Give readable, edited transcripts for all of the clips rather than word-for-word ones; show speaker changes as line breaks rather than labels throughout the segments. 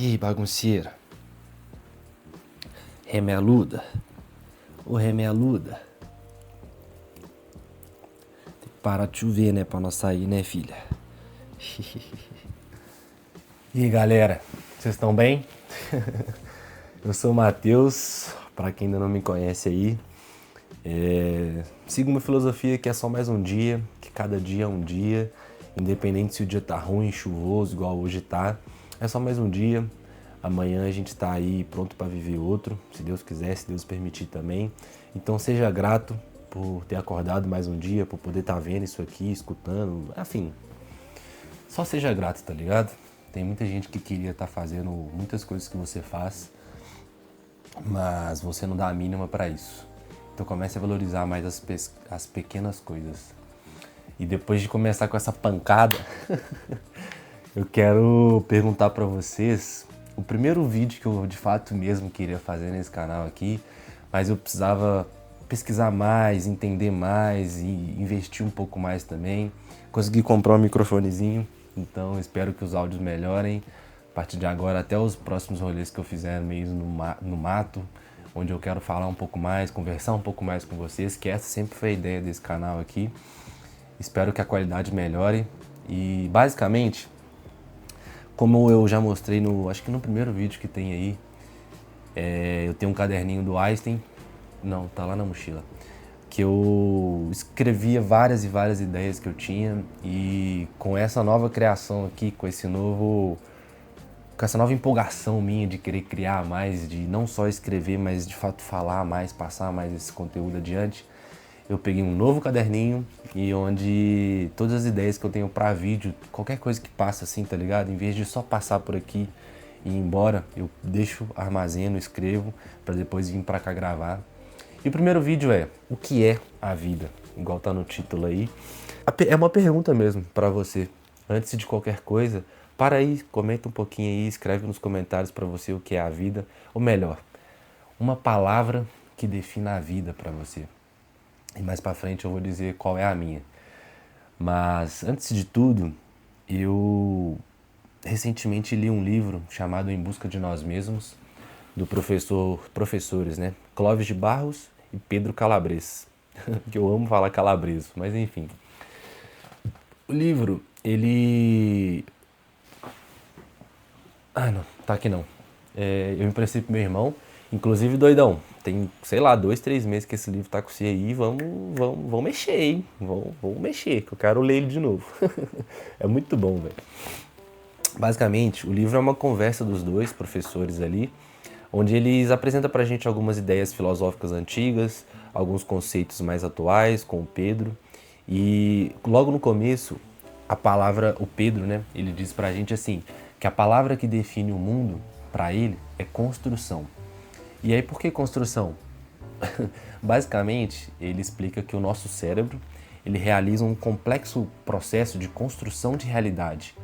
E aí, bagunceira? Remealuda? Ô, remealuda? Tem que parar de chover, né? Pra nós sair, né, filha? E aí, galera? Vocês estão bem? Eu sou o Matheus, pra quem ainda não me conhece aí. Sigo uma filosofia que é só mais um dia, que cada dia é um dia, independente se o dia tá ruim, chuvoso, igual hoje tá. É só mais um dia. Amanhã a gente tá aí pronto para viver outro, se Deus quiser, se Deus permitir também. Então seja grato por ter acordado mais um dia, por poder estar vendo isso aqui, escutando, enfim. Só seja grato, tá ligado? Tem muita gente que queria estar fazendo muitas coisas que você faz, mas você não dá a mínima para isso. Então comece a valorizar mais as pequenas coisas. E depois de começar com essa pancada, eu quero perguntar para vocês o primeiro vídeo que eu de fato mesmo queria fazer nesse canal aqui, mas eu precisava pesquisar mais, entender mais e investir um pouco mais também. Consegui comprar um microfonezinho, então espero que os áudios melhorem. A partir de agora, até os próximos rolês que eu fizer mesmo no mato, onde eu quero falar um pouco mais, conversar um pouco mais com vocês, que essa sempre foi a ideia desse canal aqui. Espero que a qualidade melhore e basicamente, como eu já mostrei acho que no primeiro vídeo que tem aí, eu tenho um caderninho do Einstein, não, tá lá na mochila, que eu escrevia várias e várias ideias que eu tinha e com essa nova criação aqui, com essa nova empolgação minha de querer criar mais, de não só escrever, mas de fato falar mais, passar mais esse conteúdo adiante, eu peguei um novo caderninho e onde todas as ideias que eu tenho pra vídeo, qualquer coisa que passa assim, tá ligado? Em vez de só passar por aqui e ir embora, eu deixo, armazeno, escrevo pra depois vir pra cá gravar. E o primeiro vídeo é: o que é a vida? Igual tá no título aí. É uma pergunta mesmo pra você. Antes de qualquer coisa, para aí, comenta um pouquinho aí, escreve nos comentários pra você o que é a vida. Ou melhor, uma palavra que defina a vida pra você. E mais pra frente eu vou dizer qual é a minha. Mas antes de tudo, eu recentemente li um livro chamado Em Busca de Nós Mesmos, do professores, né? Clóvis de Barros e Pedro Calabres. Que eu amo falar calabreso, mas enfim. O livro, ele... Ah, não, tá aqui não. Eu emprestei pro meu irmão. Inclusive, doidão, tem, sei lá, 2, 3 meses que esse livro tá com você aí, vamos mexer, hein? Vamos mexer, que eu quero ler ele de novo. É muito bom, velho. Basicamente, o livro é uma conversa dos dois professores ali, onde eles apresentam pra gente algumas ideias filosóficas antigas, alguns conceitos mais atuais, com o Pedro. E logo no começo, o Pedro, né, ele diz pra gente assim, que a palavra que define o mundo, pra ele, é construção. E aí, por que construção? Basicamente, ele explica que o nosso cérebro, ele realiza um complexo processo de construção de realidade,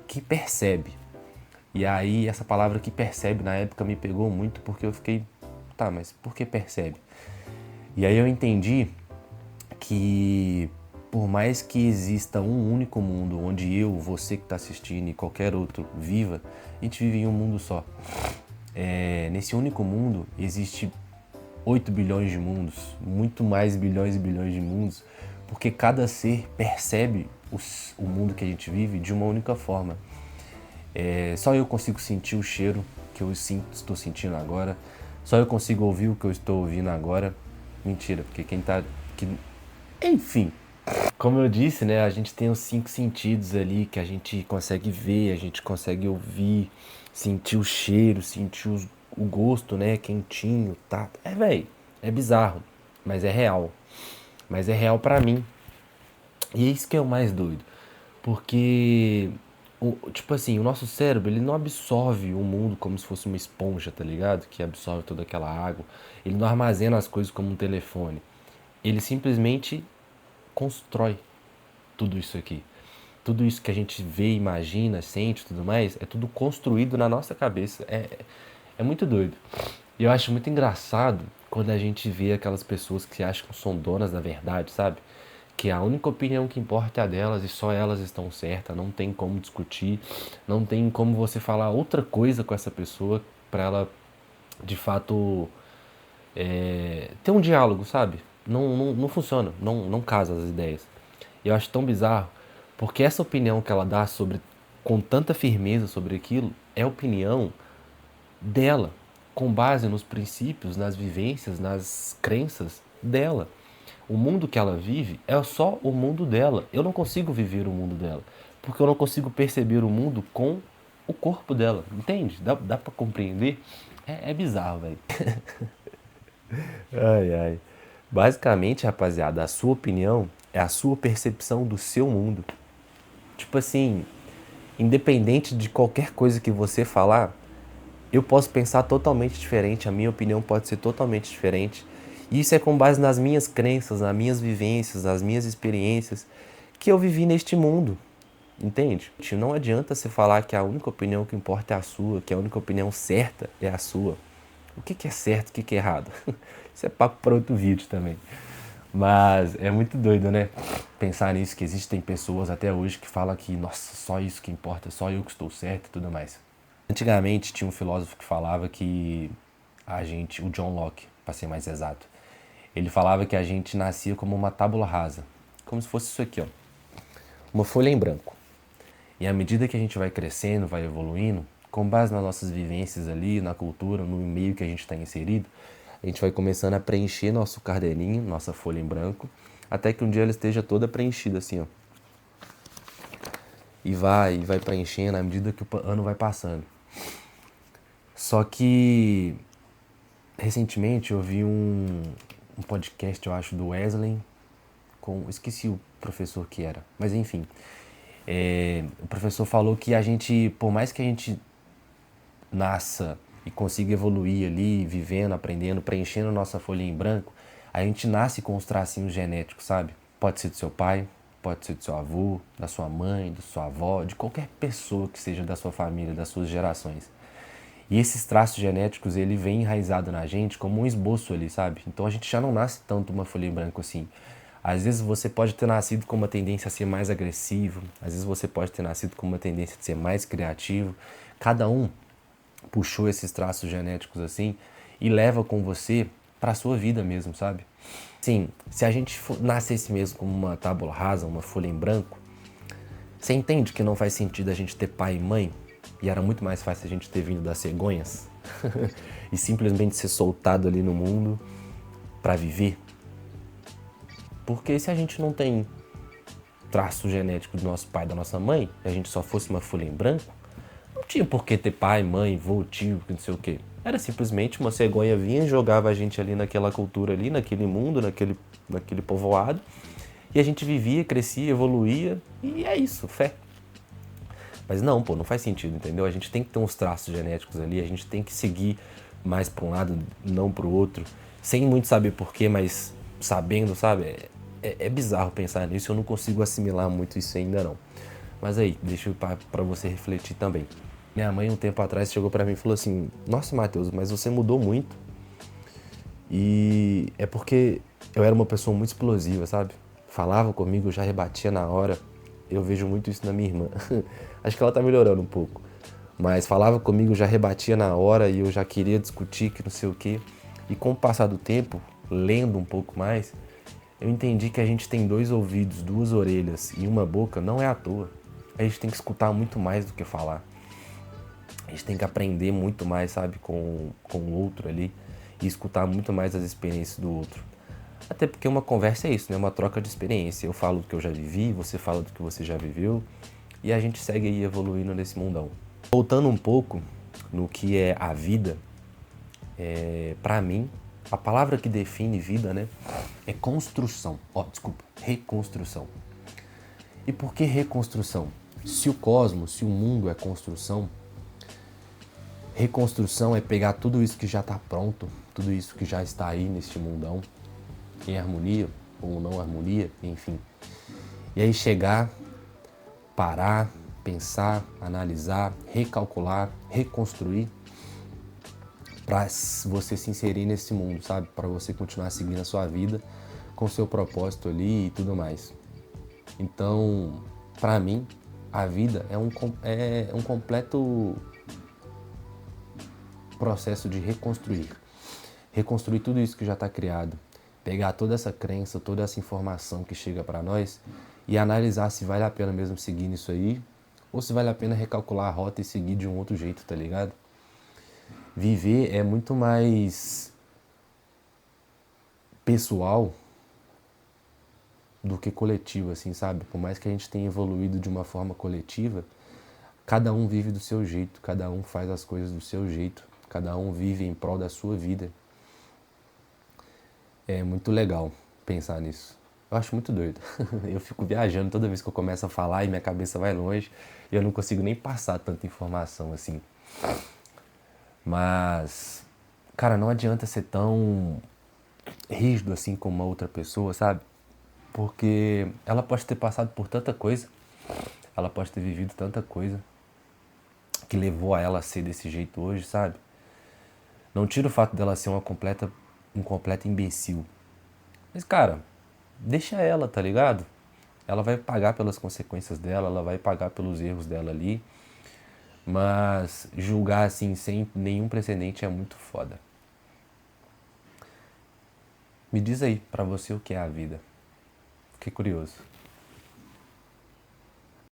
que percebe. E aí, essa palavra que percebe, na época, me pegou muito, porque eu fiquei, tá, mas por que percebe? E aí eu entendi que, por mais que exista um único mundo, onde eu, você que está assistindo e qualquer outro viva, a gente vive em um mundo só. Nesse único mundo existe 8 bilhões de mundos, muito mais bilhões e bilhões de mundos, porque cada ser percebe o mundo que a gente vive de uma única forma. Só eu consigo sentir o cheiro que eu estou sentindo agora, só eu consigo ouvir o que eu estou ouvindo agora. Mentira, porque quem tá... Enfim, como eu disse, né, a gente tem os 5 sentidos ali que a gente consegue ver, a gente consegue ouvir, sentir o cheiro, sentir o gosto, né, quentinho, tá? Véi, é bizarro, mas é real. Mas é real pra mim. E é isso que é o mais doido. Porque, tipo assim, o nosso cérebro, ele não absorve o mundo como se fosse uma esponja, tá ligado? Que absorve toda aquela água. Ele não armazena as coisas como um telefone. Ele simplesmente constrói tudo isso aqui. Tudo isso que a gente vê, imagina, sente e tudo mais, é tudo construído na nossa cabeça. É muito doido. E eu acho muito engraçado quando a gente vê aquelas pessoas que acham que são donas da verdade, sabe? porque a única opinião que importa é a delas e só elas estão certas, não tem como discutir, não tem como você falar outra coisa com essa pessoa para ela, de fato, ter um diálogo, sabe? Não funciona, não casa as ideias. Eu acho tão bizarro, porque essa opinião que ela dá sobre, com tanta firmeza sobre aquilo, é a opinião dela, com base nos princípios, nas vivências, nas crenças dela. O mundo que ela vive é só o mundo dela. Eu não consigo viver o mundo dela, porque eu não consigo perceber o mundo com o corpo dela, entende? Dá pra compreender? É bizarro, velho. Ai, ai. Basicamente, rapaziada, a sua opinião é a sua percepção do seu mundo. Tipo assim, independente de qualquer coisa que você falar, eu posso pensar totalmente diferente, a minha opinião pode ser totalmente diferente. E isso é com base nas minhas crenças, nas minhas vivências, nas minhas experiências que eu vivi neste mundo. Entende? Não adianta você falar que a única opinião que importa é a sua, que a única opinião certa é a sua. O que é certo, o que é errado? Isso é papo para outro vídeo também. Mas é muito doido, né? Pensar nisso, que existem pessoas até hoje que falam que, nossa, só isso que importa, só eu que estou certo e tudo mais. Antigamente tinha um filósofo que falava que o John Locke, para ser mais exato, ele falava que a gente nascia como uma tábula rasa, como se fosse isso aqui, ó, uma folha em branco. E à medida que a gente vai crescendo, vai evoluindo, com base nas nossas vivências ali, na cultura, no meio que a gente está inserido, a gente vai começando a preencher nosso caderninho, nossa folha em branco, até que um dia ela esteja toda preenchida assim, ó. E vai preenchendo à medida que o ano vai passando. Só que recentemente eu vi um podcast, eu acho, do Wesley, esqueci o professor que era, mas enfim. O professor falou que a gente, por mais que a gente nasça e consiga evoluir ali, vivendo, aprendendo, preenchendo nossa folha em branco, a gente nasce com os tracinhos genéticos, sabe? Pode ser do seu pai, pode ser do seu avô, da sua mãe, da sua avó, de qualquer pessoa que seja da sua família, das suas gerações. E esses traços genéticos, ele vem enraizado na gente como um esboço ali, sabe? Então a gente já não nasce tanto uma folha em branco assim. Às vezes você pode ter nascido com uma tendência a ser mais agressivo, às vezes você pode ter nascido com uma tendência de ser mais criativo. Cada um puxou esses traços genéticos assim e leva com você pra sua vida mesmo, sabe? Sim, se a gente nascesse mesmo como uma tábua rasa, uma folha em branco, você entende que não faz sentido a gente ter pai e mãe? E era muito mais fácil a gente ter vindo das cegonhas e simplesmente ser soltado ali no mundo pra viver? Porque se a gente não tem traço genético do nosso pai e da nossa mãe, e a gente só fosse uma folha em branco, não tinha por que ter pai, mãe, vô, tio, não sei o quê. Era simplesmente uma cegonha vinha e jogava a gente ali naquela cultura ali, naquele mundo, naquele povoado, e a gente vivia, crescia, evoluía, e é isso, fé. Mas não, pô, não faz sentido, entendeu? A gente tem que ter uns traços genéticos ali, a gente tem que seguir mais para um lado, não para o outro, sem muito saber porquê, mas sabendo, sabe? É bizarro pensar nisso, eu não consigo assimilar muito isso ainda não. Mas aí, deixa eu para você refletir também. Minha mãe, um tempo atrás, chegou para mim e falou assim: nossa, Matheus, mas você mudou muito. E é porque eu era uma pessoa muito explosiva, sabe? Falava comigo, eu já rebatia na hora. Eu vejo muito isso na minha irmã. Acho que ela tá melhorando um pouco. Mas falava comigo, já rebatia na hora e eu já queria discutir que não sei o quê. E com o passar do tempo, lendo um pouco mais, eu entendi que a gente tem 2 ouvidos, 2 orelhas e uma boca não é à toa. A gente tem que escutar muito mais do que falar. A gente tem que aprender muito mais, sabe, com o outro ali e escutar muito mais as experiências do outro. Até porque uma conversa é isso, né? Uma troca de experiência. Eu falo do que eu já vivi, você fala do que você já viveu e a gente segue aí evoluindo nesse mundão. Voltando um pouco no que é a vida, pra mim, a palavra que define vida, né, é construção. Reconstrução. E por que reconstrução? Se o cosmos, se o mundo é construção, reconstrução é pegar tudo isso que já está pronto, tudo isso que já está aí neste mundão, em harmonia ou não harmonia, enfim. E aí chegar, parar, pensar, analisar, recalcular, reconstruir para você se inserir nesse mundo, sabe? Para você continuar seguindo a sua vida com seu propósito ali e tudo mais. Então, pra mim, a vida é um completo processo de reconstruir. Reconstruir tudo isso que já está criado. Pegar toda essa crença, toda essa informação que chega para nós e analisar se vale a pena mesmo seguir nisso aí ou se vale a pena recalcular a rota e seguir de um outro jeito, tá ligado? Viver é muito mais pessoal do que coletivo, assim, sabe? Por mais que a gente tenha evoluído de uma forma coletiva, cada um vive do seu jeito, cada um faz as coisas do seu jeito, cada um vive em prol da sua vida. É muito legal pensar nisso. Eu acho muito doido. Eu fico viajando toda vez que eu começo a falar e minha cabeça vai longe e eu não consigo nem passar tanta informação assim. Mas, cara, não adianta ser tão rígido assim com uma outra pessoa, sabe? Porque ela pode ter passado por tanta coisa, ela pode ter vivido tanta coisa que levou a ela a ser desse jeito hoje, sabe? Não tira o fato dela ser um completo imbecil. Mas, cara, deixa ela, tá ligado? Ela vai pagar pelas consequências dela, ela vai pagar pelos erros dela ali. Mas julgar assim, sem nenhum precedente, é muito foda. Me diz aí, pra você, o que é a vida? Fiquei curioso.